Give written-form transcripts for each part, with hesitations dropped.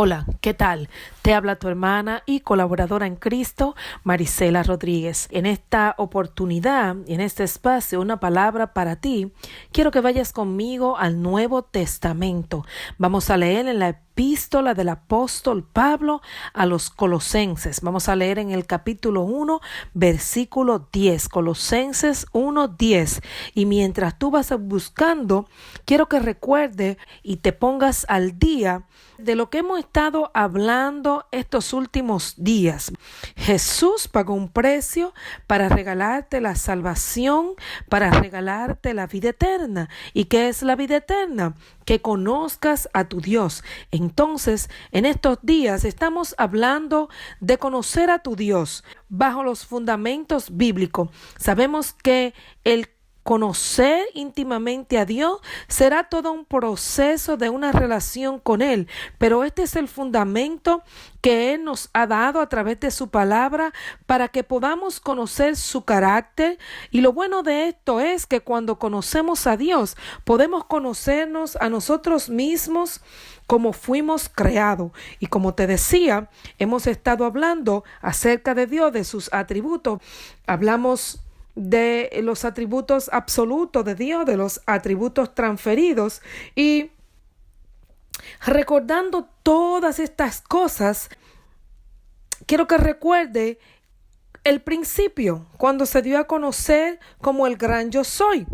Hola, ¿qué tal? Te habla tu hermana y colaboradora en Cristo, Marisela Rodríguez. En esta oportunidad y en este espacio, una palabra para ti. Quiero que vayas conmigo al Nuevo Testamento. Vamos a leer en la epístola del apóstol Pablo a los Colosenses. Vamos a leer en el capítulo 1, versículo 10. Colosenses 1, 10. Y mientras tú vas buscando, quiero que recuerde y te pongas al día de lo que hemos estado hablando estos últimos días. Jesús pagó un precio para regalarte la salvación, para regalarte la vida eterna. ¿Y qué es la vida eterna? Que conozcas a tu Dios. Entonces, en estos días estamos hablando de conocer a tu Dios bajo los fundamentos bíblicos. Sabemos que el conocer íntimamente a Dios será todo un proceso de una relación con Él, pero este es el fundamento que Él nos ha dado a través de su palabra para que podamos conocer su carácter. Y lo bueno de esto es que cuando conocemos a Dios, podemos conocernos a nosotros mismos como fuimos creados. Y como te decía, hemos estado hablando acerca de Dios, de sus atributos. Hablamos de los atributos absolutos de Dios, de los atributos transferidos, y recordando todas estas cosas, quiero que recuerde el principio, cuando se dio a conocer como el gran yo soy.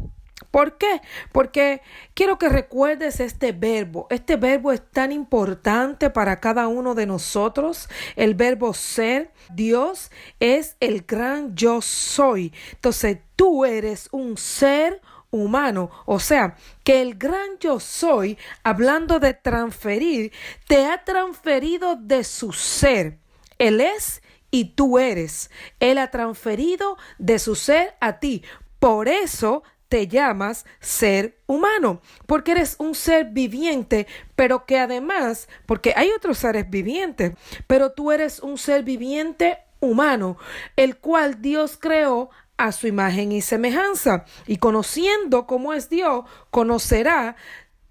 ¿Por qué? Porque quiero que recuerdes este verbo. Este verbo es tan importante para cada uno de nosotros. El verbo ser. Dios es el gran yo soy. Entonces tú eres un ser humano. O sea, que el gran yo soy, hablando de transferir, te ha transferido de su ser. Él es y tú eres. Él ha transferido de su ser a ti. Por eso te llamas ser humano, porque eres un ser viviente, pero que además, porque hay otros seres vivientes, pero tú eres un ser viviente humano, el cual Dios creó a su imagen y semejanza. Y conociendo cómo es Dios, conocerá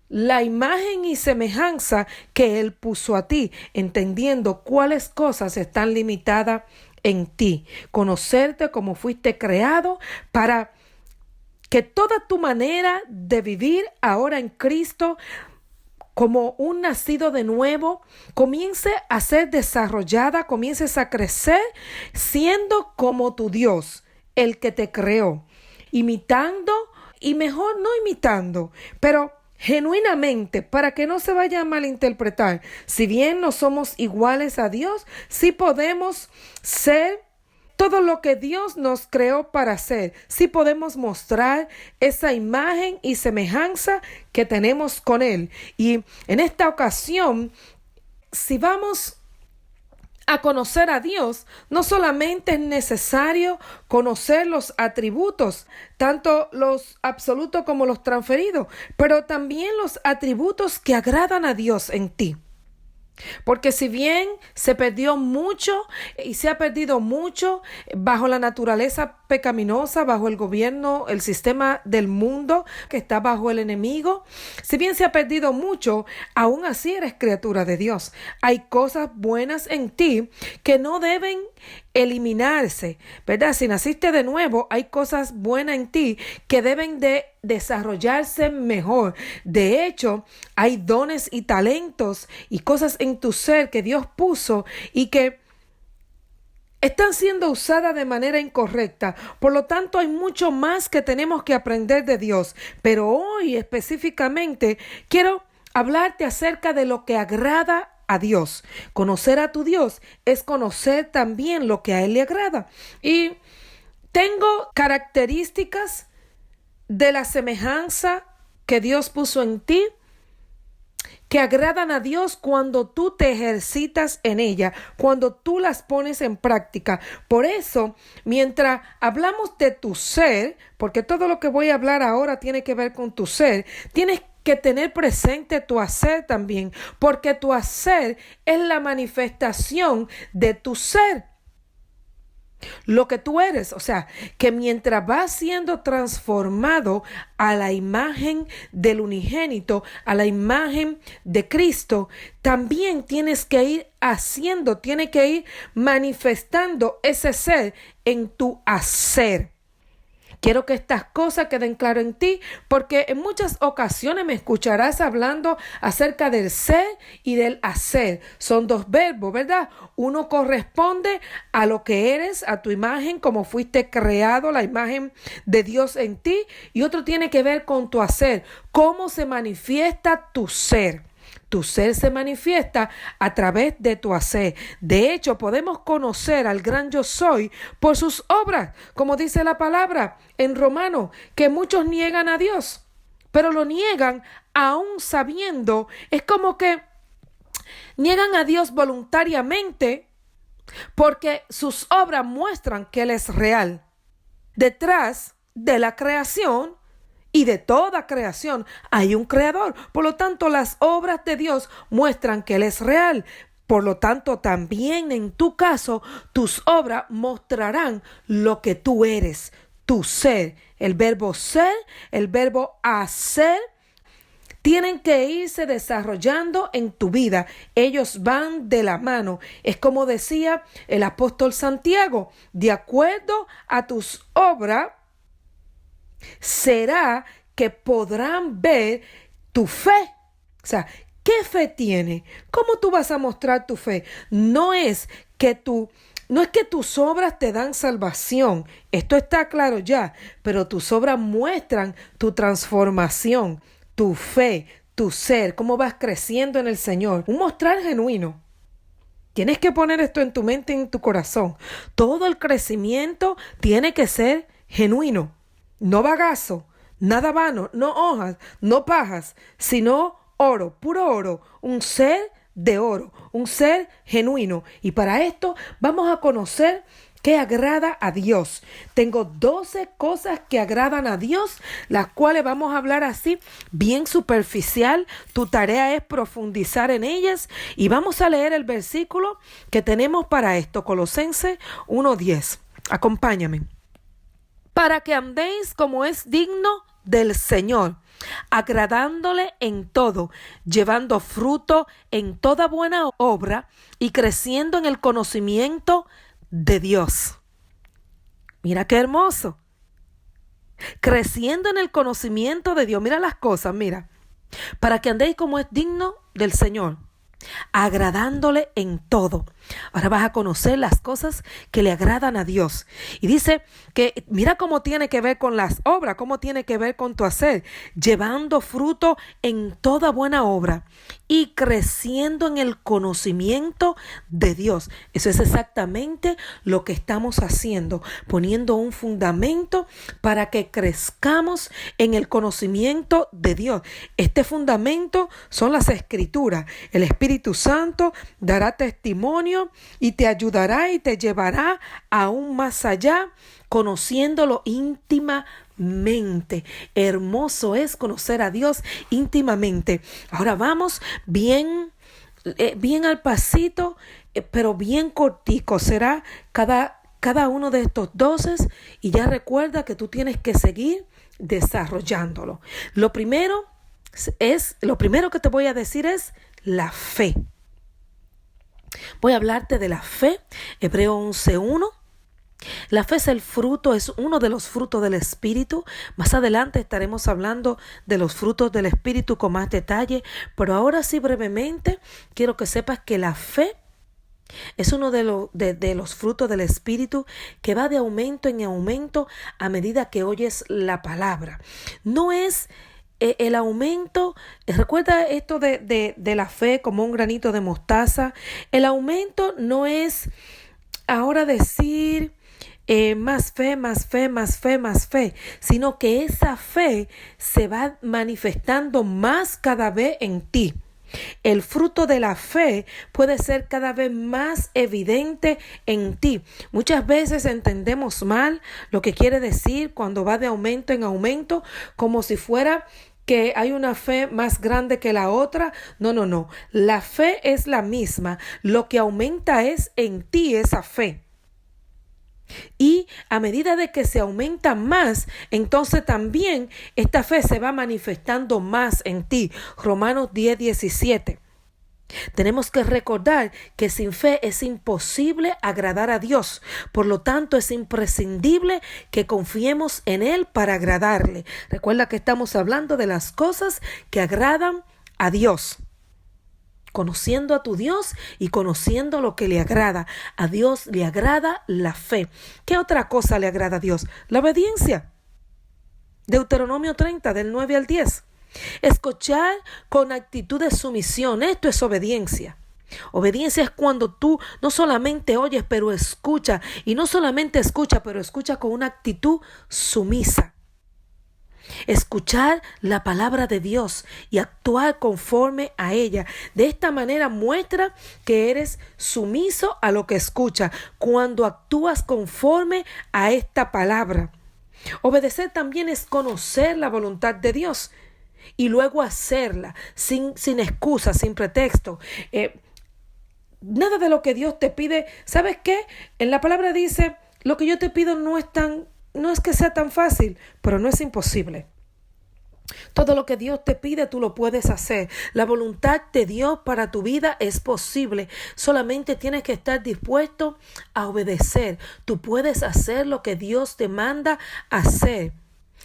la imagen y semejanza que Él puso a ti, entendiendo cuáles cosas están limitadas en ti. Conocerte como fuiste creado para que toda tu manera de vivir ahora en Cristo como un nacido de nuevo comience a ser desarrollada, comiences a crecer siendo como tu Dios, el que te creó, imitando y mejor no imitando, pero genuinamente, para que no se vaya a malinterpretar. Si bien no somos iguales a Dios, sí podemos ser todo lo que Dios nos creó para ser. Sí podemos mostrar esa imagen y semejanza que tenemos con Él. Y en esta ocasión, si vamos a conocer a Dios, no solamente es necesario conocer los atributos, tanto los absolutos como los transferidos, pero también los atributos que agradan a Dios en ti. Porque si bien se perdió mucho y se ha perdido mucho bajo la naturaleza pecaminosa, bajo el gobierno, el sistema del mundo que está bajo el enemigo, si bien se ha perdido mucho, aún así eres criatura de Dios. Hay cosas buenas en ti que no deben eliminarse, ¿verdad? Si naciste de nuevo, hay cosas buenas en ti que deben de desarrollarse mejor. De hecho, hay dones y talentos y cosas en tu ser que Dios puso y que están siendo usadas de manera incorrecta. Por lo tanto, hay mucho más que tenemos que aprender de Dios. Pero hoy específicamente quiero hablarte acerca de lo que agrada a Dios. Conocer a tu Dios es conocer también lo que a Él le agrada. Y tengo características de la semejanza que Dios puso en ti, que agradan a Dios cuando tú te ejercitas en ella, cuando tú las pones en práctica. Por eso, mientras hablamos de tu ser, porque todo lo que voy a hablar ahora tiene que ver con tu ser, tienes que tener presente tu hacer también, porque tu hacer es la manifestación de tu ser. lo que tú eres. O sea, que mientras vas siendo transformado a la imagen del unigénito, a la imagen de Cristo, también tienes que ir haciendo, tienes que ir manifestando ese ser en tu hacer. Quiero que estas cosas queden claras en ti, porque en muchas ocasiones me escucharás hablando acerca del ser y del hacer. Son dos verbos, ¿verdad? Uno corresponde a lo que eres, a tu imagen, como fuiste creado, la imagen de Dios en ti, y otro tiene que ver con tu hacer, cómo se manifiesta tu ser. Tu ser se manifiesta a través de tu hacer. De hecho, podemos conocer al gran yo soy por sus obras, como dice la palabra en Romanos, que muchos niegan a Dios, pero lo niegan aún sabiendo. Es como que niegan a Dios voluntariamente porque sus obras muestran que Él es real. Detrás de la creación y de toda creación hay un creador. Por lo tanto, las obras de Dios muestran que Él es real. Por lo tanto, también en tu caso, tus obras mostrarán lo que tú eres, tu ser. El verbo ser, el verbo hacer, tienen que irse desarrollando en tu vida. Ellos van de la mano. Es como decía el apóstol Santiago, de acuerdo a tus obras, será que podrán ver tu fe. O sea, ¿qué fe tiene? ¿Cómo tú vas a mostrar tu fe? No es que tus obras te dan salvación. Esto está claro ya, pero tus obras muestran tu transformación, tu fe, tu ser, cómo vas creciendo en el Señor. Un mostrar genuino. Tienes que poner esto en tu mente y en tu corazón. Todo el crecimiento tiene que ser genuino. No bagazo, nada vano, no hojas, no pajas, sino oro, puro oro, un ser de oro, un ser genuino. Y para esto vamos a conocer qué agrada a Dios. Tengo 12 cosas que agradan a Dios, las cuales vamos a hablar así, bien superficial. Tu tarea es profundizar en ellas y vamos a leer el versículo que tenemos para esto, Colosenses 1:10. Acompáñame. Para que andéis como es digno del Señor, agradándole en todo, llevando fruto en toda buena obra y creciendo en el conocimiento de Dios. Mira qué hermoso. Creciendo en el conocimiento de Dios. Mira las cosas, mira. Para que andéis como es digno del Señor, agradándole en todo. Ahora vas a conocer las cosas que le agradan a Dios. Y dice que mira cómo tiene que ver con las obras, cómo tiene que ver con tu hacer, llevando fruto en toda buena obra y creciendo en el conocimiento de Dios. Eso es exactamente lo que estamos haciendo, poniendo un fundamento para que crezcamos en el conocimiento de Dios. Este fundamento son las Escrituras. El Espíritu Santo dará testimonio y te ayudará y te llevará aún más allá, conociéndolo íntimamente. Hermoso es conocer a Dios íntimamente. Ahora vamos bien al pasito, pero bien cortico. Será cada uno de estos 12 y ya recuerda que tú tienes que seguir desarrollándolo. Lo primero que te voy a decir es la fe. Voy a hablarte de la fe, Hebreos 11:1. La fe es uno de los frutos del Espíritu. Más adelante estaremos hablando de los frutos del Espíritu con más detalle, pero ahora sí brevemente quiero que sepas que la fe es uno de los frutos del Espíritu que va de aumento en aumento a medida que oyes la palabra. No es el aumento, recuerda esto de la fe como un granito de mostaza. El aumento no es ahora decir más fe, más fe, más fe, más fe, sino que esa fe se va manifestando más cada vez en ti. El fruto de la fe puede ser cada vez más evidente en ti. Muchas veces entendemos mal lo que quiere decir cuando va de aumento en aumento, como si fuera que hay una fe más grande que la otra. No. La fe es la misma. Lo que aumenta es en ti esa fe. Y a medida de que se aumenta más, entonces también esta fe se va manifestando más en ti. Romanos 10:17. Tenemos que recordar que sin fe es imposible agradar a Dios. Por lo tanto, es imprescindible que confiemos en Él para agradarle. Recuerda que estamos hablando de las cosas que agradan a Dios. Conociendo a tu Dios y conociendo lo que le agrada. A Dios le agrada la fe. ¿Qué otra cosa le agrada a Dios? La obediencia. Deuteronomio 30, del 9 al 10. Escuchar con actitud de sumisión. Esto es obediencia. Obediencia es cuando tú no solamente oyes, pero escucha. Y no solamente escucha, pero escucha con una actitud sumisa. Escuchar la palabra de Dios y actuar conforme a ella. De esta manera muestra que eres sumiso a lo que escuchas cuando actúas conforme a esta palabra. Obedecer también es conocer la voluntad de Dios y luego hacerla sin excusa, sin pretexto. Nada de lo que Dios te pide. ¿Sabes qué? En la palabra dice, lo que yo te pido no es que sea tan fácil, pero no es imposible. Todo lo que Dios te pide, tú lo puedes hacer. La voluntad de Dios para tu vida es posible. Solamente tienes que estar dispuesto a obedecer. Tú puedes hacer lo que Dios te manda hacer.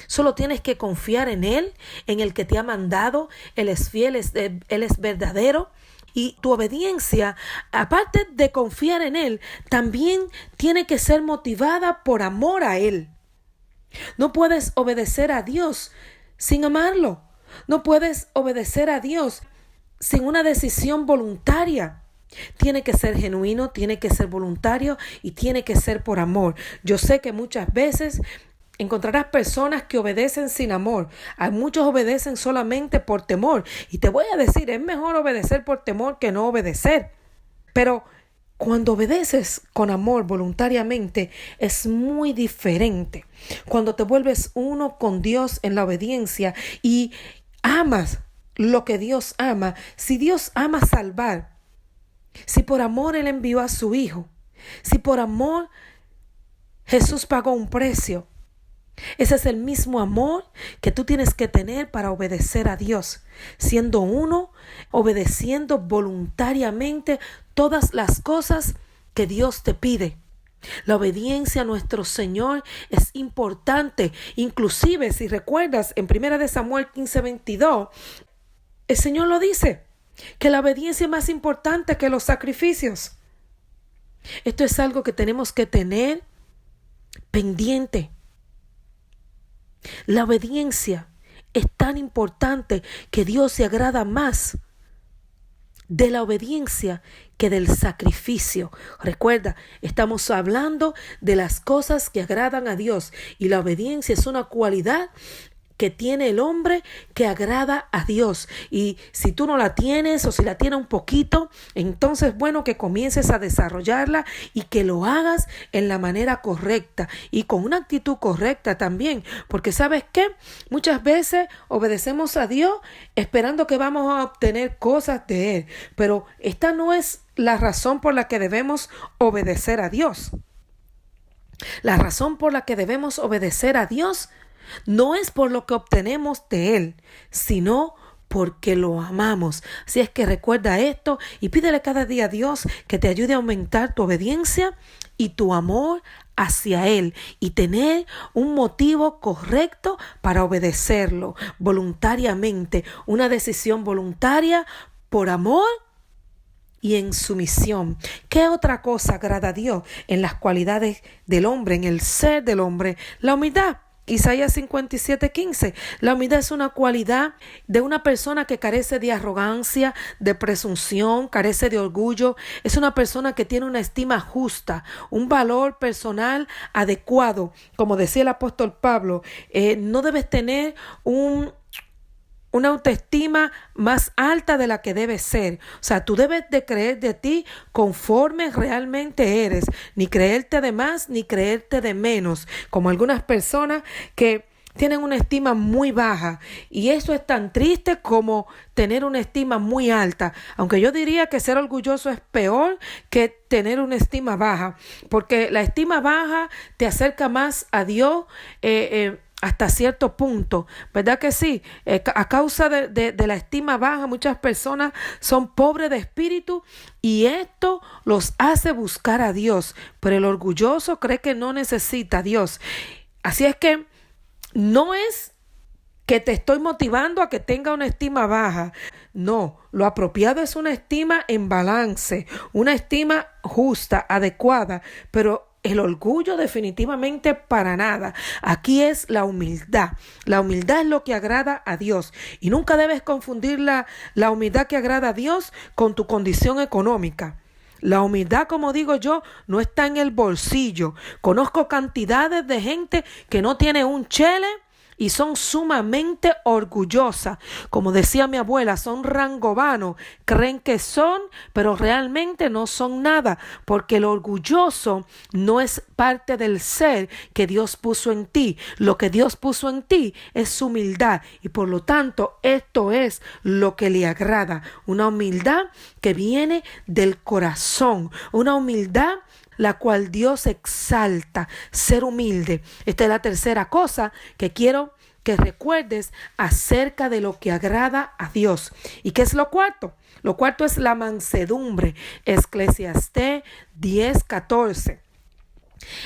Solo tienes que confiar en Él, en el que te ha mandado. Él es fiel, Él es verdadero. Y tu obediencia, aparte de confiar en Él, también tiene que ser motivada por amor a Él. No puedes obedecer a Dios sin amarlo. No puedes obedecer a Dios sin una decisión voluntaria. Tiene que ser genuino, tiene que ser voluntario y tiene que ser por amor. Yo sé que muchas veces encontrarás personas que obedecen sin amor. Hay muchos obedecen solamente por temor. Y te voy a decir, es mejor obedecer por temor que no obedecer. Pero cuando obedeces con amor voluntariamente es muy diferente. Cuando te vuelves uno con Dios en la obediencia y amas lo que Dios ama. Si Dios ama salvar, si por amor Él envió a su Hijo, si por amor Jesús pagó un precio, ese es el mismo amor que tú tienes que tener para obedecer a Dios, siendo uno, obedeciendo voluntariamente todas las cosas que Dios te pide. La obediencia a nuestro Señor es importante. Inclusive, si recuerdas, en 1 Samuel 15:22, el Señor lo dice, que la obediencia es más importante que los sacrificios. Esto es algo que tenemos que tener pendiente. La obediencia es tan importante que Dios se agrada más de la obediencia que del sacrificio. Recuerda, estamos hablando de las cosas que agradan a Dios y la obediencia es una cualidad que tiene el hombre que agrada a Dios. Y si tú no la tienes o si la tienes un poquito, entonces bueno que comiences a desarrollarla y que lo hagas en la manera correcta y con una actitud correcta también. Porque ¿sabes qué? Muchas veces obedecemos a Dios esperando que vamos a obtener cosas de Él. Pero esta no es la razón por la que debemos obedecer a Dios. La razón por la que debemos obedecer a Dios no es por lo que obtenemos de Él, sino porque lo amamos. Así es que recuerda esto y pídele cada día a Dios que te ayude a aumentar tu obediencia y tu amor hacia Él y tener un motivo correcto para obedecerlo voluntariamente, una decisión voluntaria por amor y en sumisión. ¿Qué otra cosa agrada a Dios en las cualidades del hombre, en el ser del hombre? La humildad. Isaías 57:15. La humildad es una cualidad de una persona que carece de arrogancia, de presunción, carece de orgullo. Es una persona que tiene una estima justa, un valor personal adecuado. Como decía el apóstol Pablo, no debes tener una autoestima más alta de la que debes ser. O sea, tú debes de creer de ti conforme realmente eres. Ni creerte de más, ni creerte de menos. Como algunas personas que tienen una estima muy baja y eso es tan triste como tener una estima muy alta, aunque yo diría que ser orgulloso es peor que tener una estima baja, porque la estima baja te acerca más a Dios, hasta cierto punto, ¿verdad que sí? A causa de la estima baja, muchas personas son pobres de espíritu y esto los hace buscar a Dios, pero el orgulloso cree que no necesita a Dios. Así es que no es que te estoy motivando a que tenga una estima baja. No, lo apropiado es una estima en balance, una estima justa, adecuada, pero el orgullo definitivamente para nada. Aquí es la humildad. La humildad es lo que agrada a Dios. Y nunca debes confundir la humildad que agrada a Dios con tu condición económica. La humildad, como digo yo, no está en el bolsillo. Conozco cantidades de gente que no tiene un chele y son sumamente orgullosas. Como decía mi abuela, son rangobanos, creen que son, pero realmente no son nada, porque el orgulloso no es parte del ser que Dios puso en ti. Lo que Dios puso en ti es su humildad y por lo tanto esto es lo que le agrada. Una humildad que viene del corazón, una humildad la cual Dios exalta, ser humilde. Esta es la tercera cosa que quiero que recuerdes acerca de lo que agrada a Dios. ¿Y qué es lo cuarto? Lo cuarto es la mansedumbre. Eclesiastés 10:14.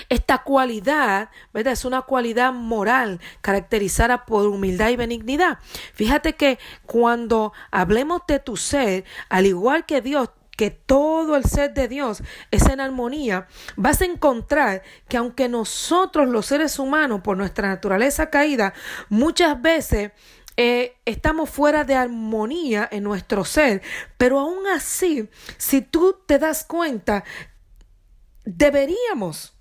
Esta cualidad, ¿verdad? Es una cualidad moral caracterizada por humildad y benignidad. Fíjate que cuando hablemos de tu ser, al igual que Dios, que todo el ser de Dios es en armonía, vas a encontrar que aunque nosotros los seres humanos por nuestra naturaleza caída muchas veces estamos fuera de armonía en nuestro ser, pero aún así, si tú te das cuenta, deberíamos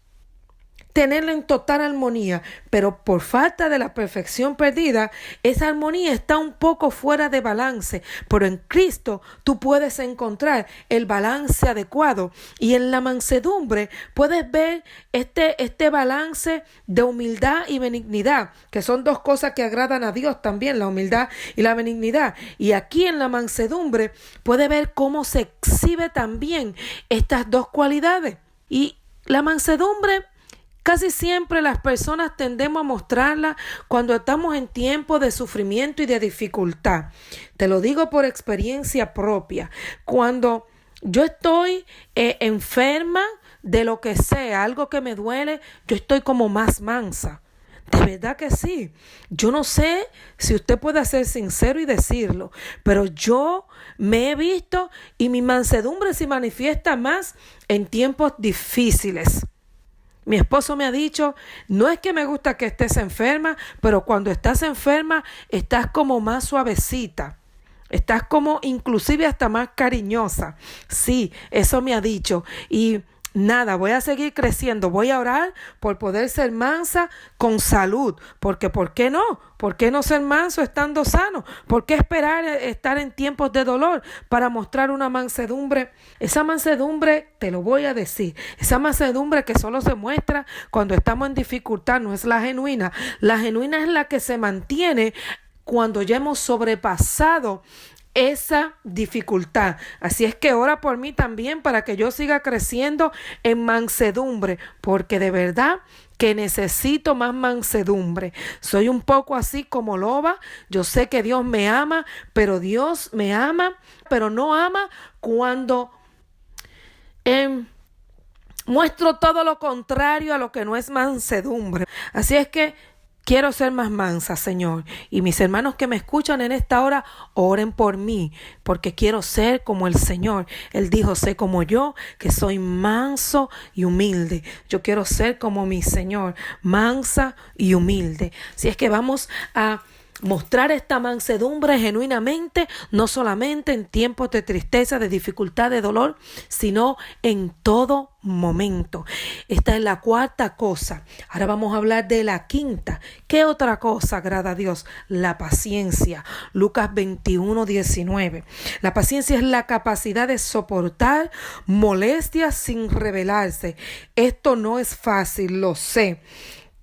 tenerla en total armonía, pero por falta de la perfección perdida, esa armonía está un poco fuera de balance, pero en Cristo tú puedes encontrar el balance adecuado y en la mansedumbre puedes ver este balance de humildad y benignidad, que son dos cosas que agradan a Dios también, la humildad y la benignidad, y aquí en la mansedumbre puedes ver cómo se exhibe también estas dos cualidades. Y la mansedumbre casi siempre las personas tendemos a mostrarla cuando estamos en tiempos de sufrimiento y de dificultad. Te lo digo por experiencia propia. Cuando yo estoy enferma de lo que sea, algo que me duele, yo estoy como más mansa. De verdad que sí. Yo no sé si usted puede ser sincero y decirlo, pero yo me he visto y mi mansedumbre se manifiesta más en tiempos difíciles. Mi esposo me ha dicho, no es que me gusta que estés enferma, pero cuando estás enferma estás como más suavecita. Estás como inclusive hasta más cariñosa. Sí, eso me ha dicho. Y nada, voy a seguir creciendo. Voy a orar por poder ser mansa con salud. Porque ¿por qué no? ¿Por qué no ser manso estando sano? ¿Por qué esperar estar en tiempos de dolor para mostrar una mansedumbre? Esa mansedumbre, te lo voy a decir, esa mansedumbre que solo se muestra cuando estamos en dificultad, no es la genuina. La genuina es la que se mantiene cuando ya hemos sobrepasado esa dificultad. Así es que ora por mí también para que yo siga creciendo en mansedumbre, porque de verdad que necesito más mansedumbre. Soy un poco así como loba. Yo sé que Dios me ama, pero Dios me ama, pero no ama cuando muestro todo lo contrario a lo que no es mansedumbre. Así es que quiero ser más mansa, Señor. Y mis hermanos que me escuchan en esta hora, oren por mí, porque quiero ser como el Señor. Él dijo, sé como yo, que soy manso y humilde. Yo quiero ser como mi Señor, mansa y humilde. Así es que vamos a mostrar esta mansedumbre genuinamente, no solamente en tiempos de tristeza, de dificultad, de dolor, sino en todo momento. Esta es la cuarta cosa. Ahora vamos a hablar de la quinta. ¿Qué otra cosa agrada a Dios? La paciencia. Lucas 21:19. La paciencia es la capacidad de soportar molestias sin rebelarse. Esto no es fácil, lo sé.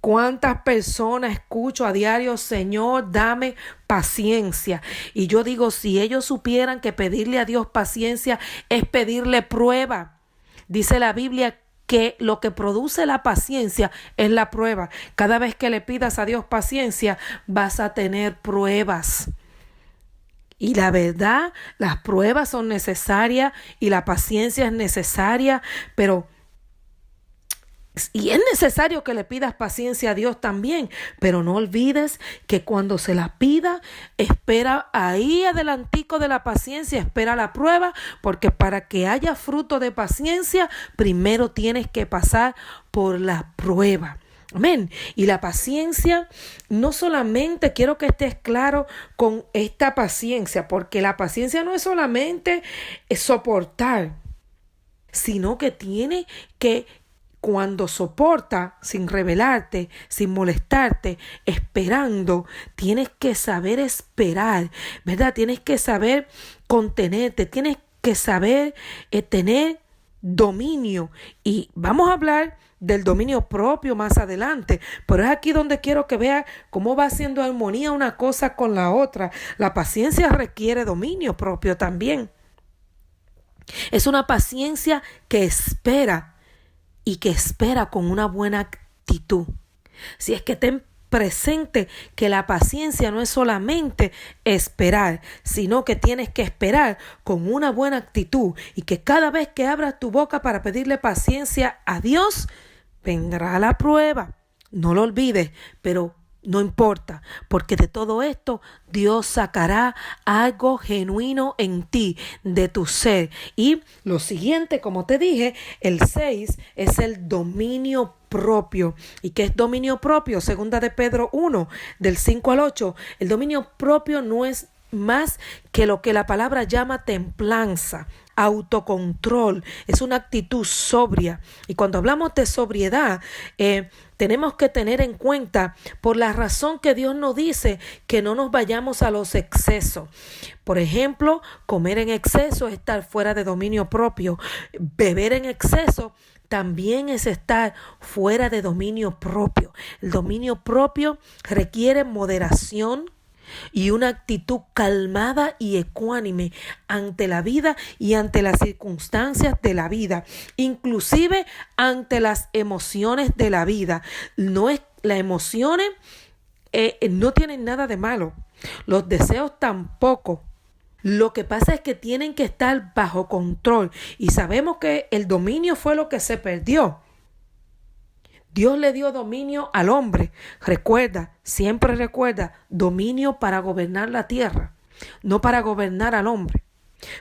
¿Cuántas personas escucho a diario, Señor, dame paciencia? Y yo digo, si ellos supieran que pedirle a Dios paciencia es pedirle prueba. Dice la Biblia que lo que produce la paciencia es la prueba. Cada vez que le pidas a Dios paciencia, vas a tener pruebas. Y la verdad, las pruebas son necesarias y la paciencia es necesaria, y es necesario que le pidas paciencia a Dios también, pero no olvides que cuando se la pida, espera ahí adelantico de la paciencia, espera la prueba, porque para que haya fruto de paciencia, primero tienes que pasar por la prueba. Amén. Y la paciencia, no solamente quiero que estés claro con esta paciencia, porque la paciencia no es solamente soportar, sino que tiene que, cuando soporta, sin rebelarte, sin molestarte, esperando, tienes que saber esperar, ¿verdad? Tienes que saber contenerte, tienes que saber tener dominio. Y vamos a hablar del dominio propio más adelante, pero es aquí donde quiero que veas cómo va haciendo armonía una cosa con la otra. La paciencia requiere dominio propio también. Es una paciencia que espera, y que espera con una buena actitud. Si es que ten presente que la paciencia no es solamente esperar, sino que tienes que esperar con una buena actitud, y que cada vez que abras tu boca para pedirle paciencia a Dios, vendrá la prueba. No lo olvides, pero no importa, porque de todo esto Dios sacará algo genuino en ti, de tu ser. Y lo siguiente, como te dije, el 6 es el dominio propio. ¿Y qué es dominio propio? Segunda de Pedro 1, del 5 al 8. El dominio propio no es más que lo que la palabra llama templanza, autocontrol. Es una actitud sobria. Y cuando hablamos de sobriedad, tenemos que tener en cuenta, por la razón que Dios nos dice, que no nos vayamos a los excesos. Por ejemplo, comer en exceso es estar fuera de dominio propio. Beber en exceso también es estar fuera de dominio propio. El dominio propio requiere moderación y una actitud calmada y ecuánime ante la vida y ante las circunstancias de la vida, inclusive ante las emociones de la vida. Las emociones no tienen nada de malo, los deseos tampoco. Lo que pasa es que tienen que estar bajo control, y sabemos que el dominio fue lo que se perdió. Dios le dio dominio al hombre. Recuerda, siempre recuerda, dominio para gobernar la tierra, no para gobernar al hombre.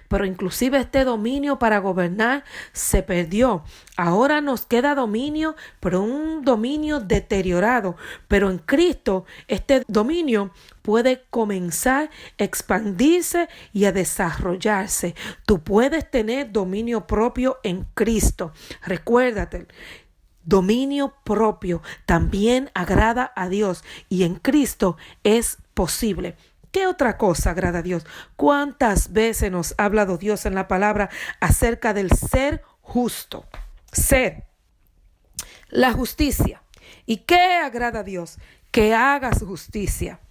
Pero inclusive este dominio para gobernar se perdió. Ahora nos queda dominio, pero un dominio deteriorado. Pero en Cristo este dominio puede comenzar a expandirse y a desarrollarse. Tú puedes tener dominio propio en Cristo. Recuérdate. Dominio propio también agrada a Dios, y en Cristo es posible. ¿Qué otra cosa agrada a Dios? ¿Cuántas veces nos ha hablado Dios en la palabra acerca del ser justo? Ser la justicia. ¿Y qué agrada a Dios? Que hagas justicia.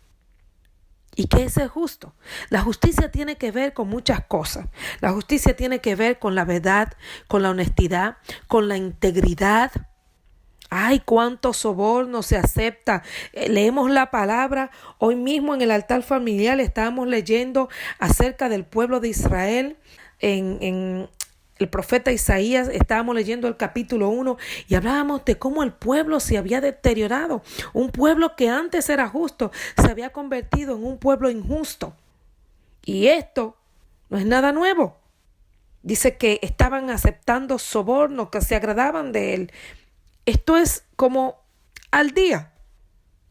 ¿Y qué es ser justo? La justicia tiene que ver con muchas cosas. La justicia tiene que ver con la verdad, con la honestidad, con la integridad. Ay, cuánto soborno se acepta. Leemos la palabra. Hoy mismo en el altar familiar estábamos leyendo acerca del pueblo de Israel. En el profeta Isaías estábamos leyendo el capítulo 1 y hablábamos de cómo el pueblo se había deteriorado. Un pueblo que antes era justo se había convertido en un pueblo injusto. Y esto no es nada nuevo. Dice que estaban aceptando sobornos, que se agradaban de él. Esto es como al día,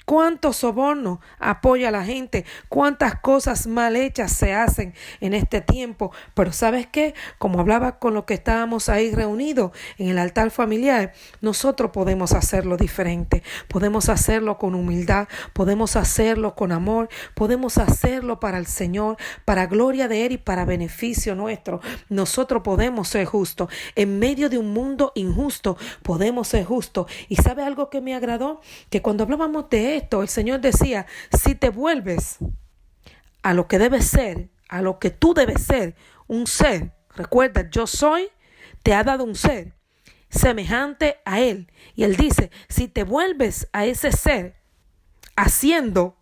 ¿Cuántos sobornos apoya a la gente? ¿Cuántas cosas mal hechas se hacen en este tiempo? Pero ¿sabes qué? Como hablaba con los que estábamos ahí reunidos en el altar familiar, nosotros podemos hacerlo diferente. Podemos hacerlo con humildad, podemos hacerlo con amor, podemos hacerlo para el Señor, para gloria de Él y para beneficio nuestro. Nosotros podemos ser justos. En medio de un mundo injusto, podemos ser justos. ¿Y sabe algo que me agradó? Que cuando hablábamos de esto, el Señor decía, si te vuelves a lo que debes ser, a lo que tú debes ser, un ser, recuerda, yo soy, te ha dado un ser semejante a Él. Y Él dice, si te vuelves a ese ser haciendo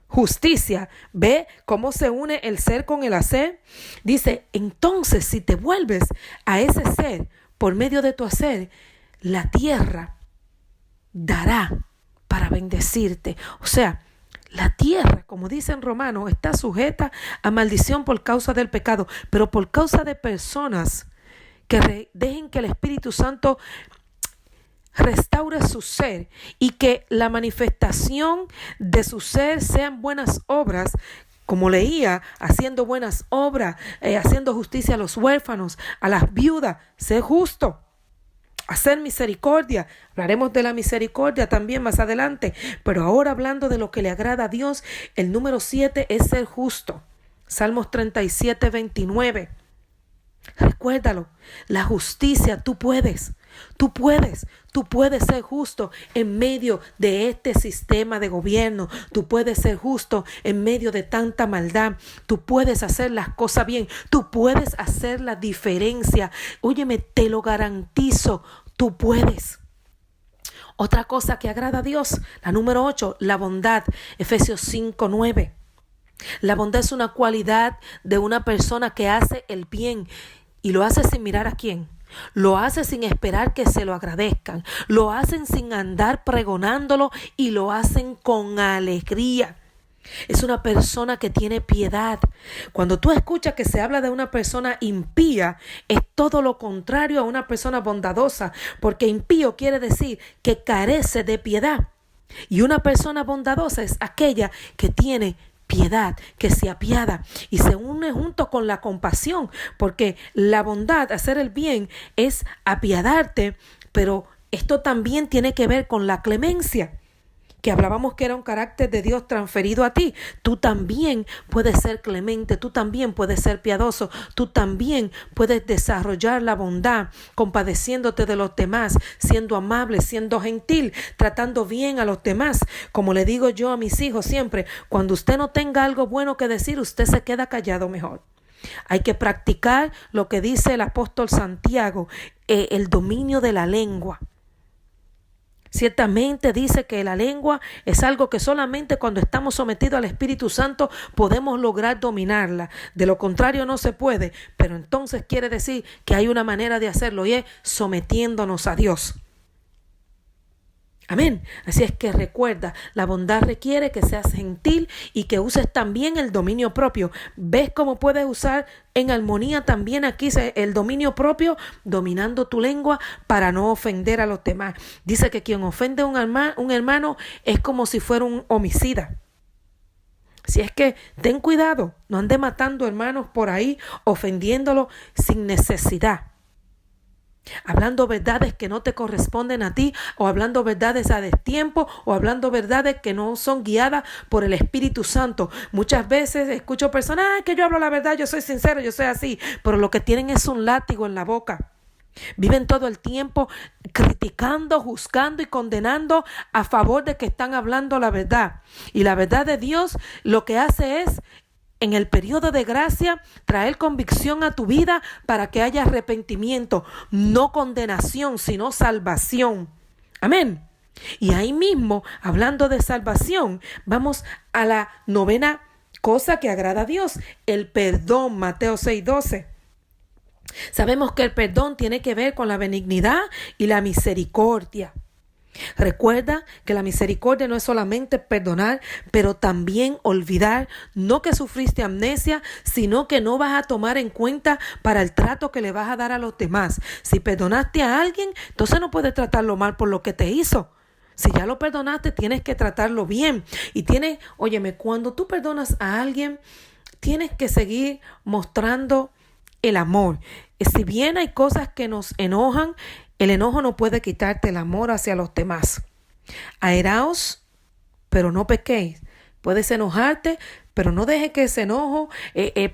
justicia, ve cómo se une el ser con el hacer. Dice, entonces si te vuelves a ese ser por medio de tu hacer, la tierra dará para bendecirte. O sea, la tierra, como dice en Romanos, está sujeta a maldición por causa del pecado, pero por causa de personas que dejen que el Espíritu Santo restaure su ser y que la manifestación de su ser sean buenas obras. Como leía, haciendo buenas obras, haciendo justicia a los huérfanos, a las viudas, ser justo. Hacer misericordia. Hablaremos de la misericordia también más adelante. Pero ahora hablando de lo que le agrada a Dios, el número 7 es ser justo. Salmos 37, 29. Recuérdalo. La justicia, tú puedes ser justo en medio de este sistema de gobierno. Tú puedes ser justo en medio de tanta maldad. Tú puedes hacer las cosas bien. Tú puedes hacer la diferencia. Óyeme, te lo garantizo. Tú puedes. Otra cosa que agrada a Dios, la número 8, la bondad. Efesios 5, 9. La bondad es una cualidad de una persona que hace el bien y lo hace sin mirar a quién. Lo hace sin esperar que se lo agradezcan. Lo hacen sin andar pregonándolo y lo hacen con alegría. Es una persona que tiene piedad. Cuando tú escuchas que se habla de una persona impía, es todo lo contrario a una persona bondadosa, porque impío quiere decir que carece de piedad. Y una persona bondadosa es aquella que tiene piedad, que se apiada y se une junto con la compasión, porque la bondad, hacer el bien, es apiadarte, pero esto también tiene que ver con la clemencia, que hablábamos que era un carácter de Dios transferido a ti. Tú también puedes ser clemente, tú también puedes ser piadoso, tú también puedes desarrollar la bondad, compadeciéndote de los demás, siendo amable, siendo gentil, tratando bien a los demás. Como le digo yo a mis hijos siempre, cuando usted no tenga algo bueno que decir, usted se queda callado mejor. Hay que practicar lo que dice el apóstol Santiago, el dominio de la lengua. Ciertamente dice que la lengua es algo que solamente cuando estamos sometidos al Espíritu Santo podemos lograr dominarla. De lo contrario no se puede, pero entonces quiere decir que hay una manera de hacerlo y es sometiéndonos a Dios. Amén. Así es que recuerda, la bondad requiere que seas gentil y que uses también el dominio propio. ¿Ves cómo puedes usar en armonía también aquí el dominio propio? Dominando tu lengua para no ofender a los demás. Dice que quien ofende a un hermano es como si fuera un homicida. Si es que ten cuidado, no ande matando hermanos por ahí, ofendiéndolo sin necesidad. Hablando verdades que no te corresponden a ti, o hablando verdades a destiempo, o hablando verdades que no son guiadas por el Espíritu Santo. Muchas veces escucho personas que yo hablo la verdad, yo soy sincero, yo soy así, pero lo que tienen es un látigo en la boca. Viven todo el tiempo criticando, juzgando y condenando a favor de que están hablando la verdad. Y la verdad de Dios lo que hace es, en el periodo de gracia, traer convicción a tu vida para que haya arrepentimiento, no condenación, sino salvación. Amén. Y ahí mismo, hablando de salvación, vamos a la 9ª cosa que agrada a Dios, el perdón, Mateo 6:12. Sabemos que el perdón tiene que ver con la benignidad y la misericordia. Recuerda que la misericordia no es solamente perdonar, pero también olvidar, no que sufriste amnesia, sino que no vas a tomar en cuenta para el trato que le vas a dar a los demás. Si perdonaste a alguien, entonces no puedes tratarlo mal por lo que te hizo. Si ya lo perdonaste, tienes que tratarlo bien. Y óyeme, cuando tú perdonas a alguien, tienes que seguir mostrando el amor. Si bien hay cosas que nos enojan, el enojo no puede quitarte el amor hacia los demás. Airaos, pero no pequéis. Puedes enojarte, pero no dejes que ese enojo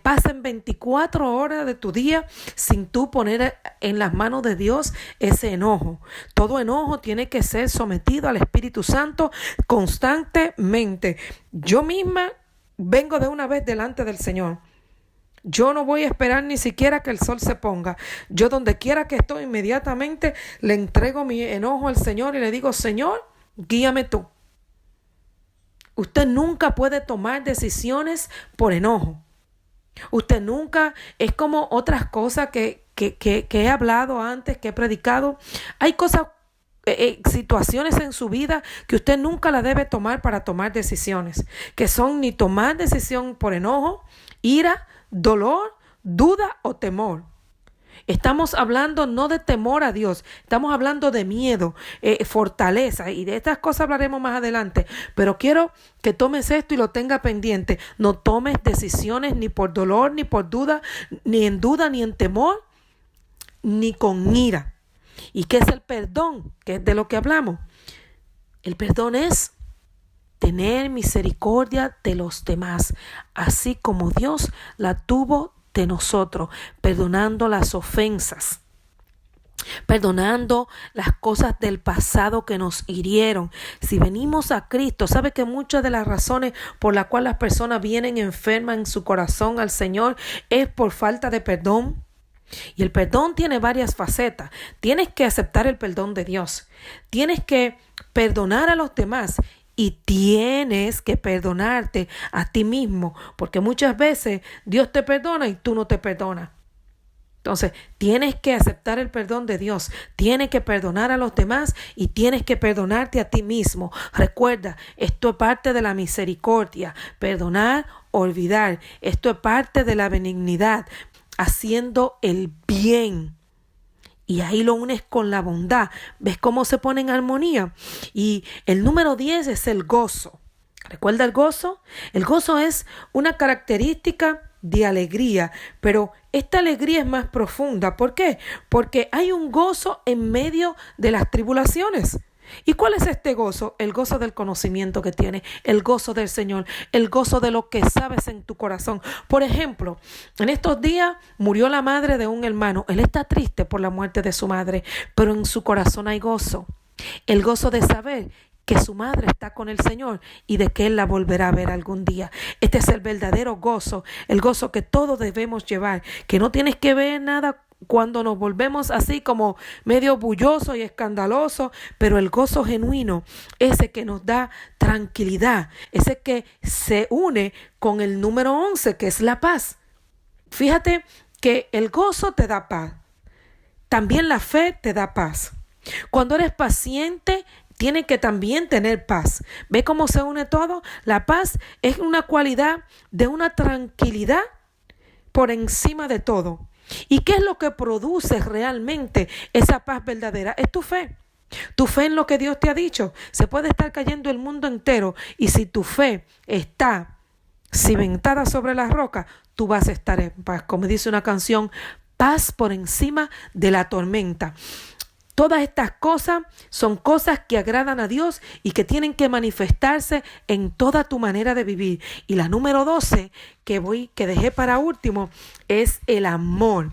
pasen 24 horas de tu día sin tú poner en las manos de Dios ese enojo. Todo enojo tiene que ser sometido al Espíritu Santo constantemente. Yo misma vengo de una vez delante del Señor. Yo no voy a esperar ni siquiera que el sol se ponga. Yo donde quiera que estoy, inmediatamente le entrego mi enojo al Señor y le digo, Señor, guíame tú. Usted nunca puede tomar decisiones por enojo. Usted nunca, es como otras cosas que he hablado antes, que he predicado. Hay cosas, situaciones en su vida que usted nunca la debe tomar para tomar decisiones. Que son ni tomar decisión por enojo, ira, dolor, duda o temor. Estamos hablando no de temor a Dios, estamos hablando de miedo, fortaleza, y de estas cosas hablaremos más adelante, pero quiero que tomes esto y lo tenga pendiente. No tomes decisiones ni por dolor, ni por duda, ni en temor, ni con ira. ¿Y qué es el perdón? Que es de lo que hablamos. El perdón es tener misericordia de los demás, así como Dios la tuvo de nosotros, perdonando las ofensas, perdonando las cosas del pasado que nos hirieron. Si venimos a Cristo, ¿sabe que muchas de las razones por las cuales las personas vienen enfermas en su corazón al Señor es por falta de perdón? Y el perdón tiene varias facetas. Tienes que aceptar el perdón de Dios. Tienes que perdonar a los demás. Y tienes que perdonarte a ti mismo, porque muchas veces Dios te perdona y tú no te perdonas. Entonces, tienes que aceptar el perdón de Dios, tienes que perdonar a los demás y tienes que perdonarte a ti mismo. Recuerda, esto es parte de la misericordia, perdonar, olvidar. Esto es parte de la benignidad, haciendo el bien. Y ahí lo unes con la bondad. ¿Ves cómo se pone en armonía? Y el número 10 es el gozo. ¿Recuerda el gozo? El gozo es una característica de alegría, pero esta alegría es más profunda. ¿Por qué? Porque hay un gozo en medio de las tribulaciones. ¿Y cuál es este gozo? El gozo del conocimiento que tienes, el gozo del Señor, el gozo de lo que sabes en tu corazón. Por ejemplo, en estos días murió la madre de un hermano. Él está triste por la muerte de su madre, pero en su corazón hay gozo. El gozo de saber que su madre está con el Señor y de que Él la volverá a ver algún día. Este es el verdadero gozo, el gozo que todos debemos llevar, que no tienes que ver nada cuando nos volvemos así como medio bulloso y escandaloso, pero el gozo genuino, ese que nos da tranquilidad, ese que se une con el número 11, que es la paz. Fíjate que el gozo te da paz, también la fe te da paz. Cuando eres paciente, tienes que también tener paz. ¿Ve cómo se une todo? La paz es una cualidad de una tranquilidad por encima de todo. ¿Y qué es lo que produce realmente esa paz verdadera? Es tu fe. Tu fe en lo que Dios te ha dicho. Se puede estar cayendo el mundo entero y si tu fe está cimentada sobre las rocas, tú vas a estar en paz. Como dice una canción, paz por encima de la tormenta. Todas estas cosas son cosas que agradan a Dios y que tienen que manifestarse en toda tu manera de vivir. Y la número 12 que dejé para último es el amor.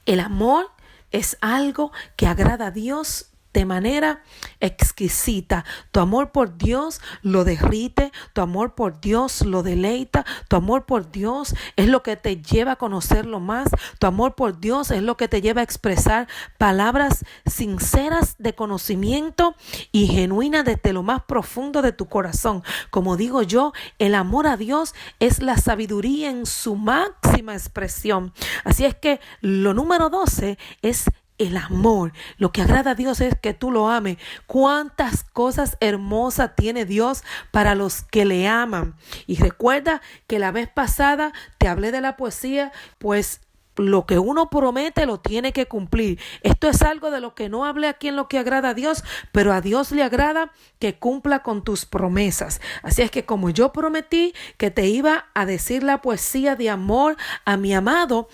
El amor es algo que agrada a Dios de manera exquisita. Tu amor por Dios lo derrite, tu amor por Dios lo deleita, tu amor por Dios es lo que te lleva a conocerlo más, tu amor por Dios es lo que te lleva a expresar palabras sinceras de conocimiento y genuinas desde lo más profundo de tu corazón. Como digo yo, el amor a Dios es la sabiduría en su máxima expresión. Así es que lo número 12 es el amor. Lo que agrada a Dios es que tú lo ames. Cuántas cosas hermosas tiene Dios para los que le aman. Y recuerda que la vez pasada te hablé de la poesía, pues lo que uno promete lo tiene que cumplir. Esto es algo de lo que no hablé aquí en lo que agrada a Dios, pero a Dios le agrada que cumpla con tus promesas. Así es que como yo prometí que te iba a decir la poesía de amor a mi amado,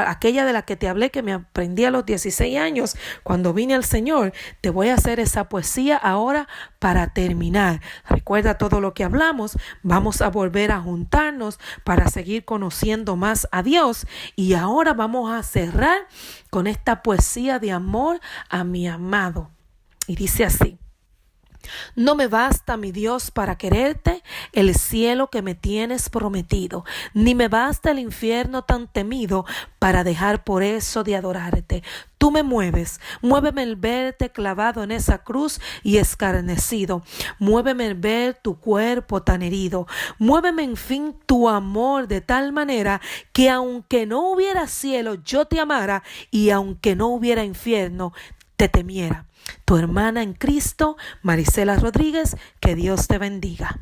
aquella de la que te hablé que me aprendí a los 16 años cuando vine al Señor, te voy a hacer esa poesía ahora para terminar. Recuerda todo lo que hablamos, vamos a volver a juntarnos para seguir conociendo más a Dios y ahora vamos a cerrar con esta poesía de amor a mi amado. Y dice así: no me basta, mi Dios, para quererte el cielo que me tienes prometido, ni me basta el infierno tan temido para dejar por eso de adorarte. Tú me mueves, muéveme el verte clavado en esa cruz y escarnecido, muéveme el ver tu cuerpo tan herido, muéveme en fin tu amor de tal manera que aunque no hubiera cielo yo te amara y aunque no hubiera infierno te temiera. Tu hermana en Cristo, Marisela Rodríguez, que Dios te bendiga.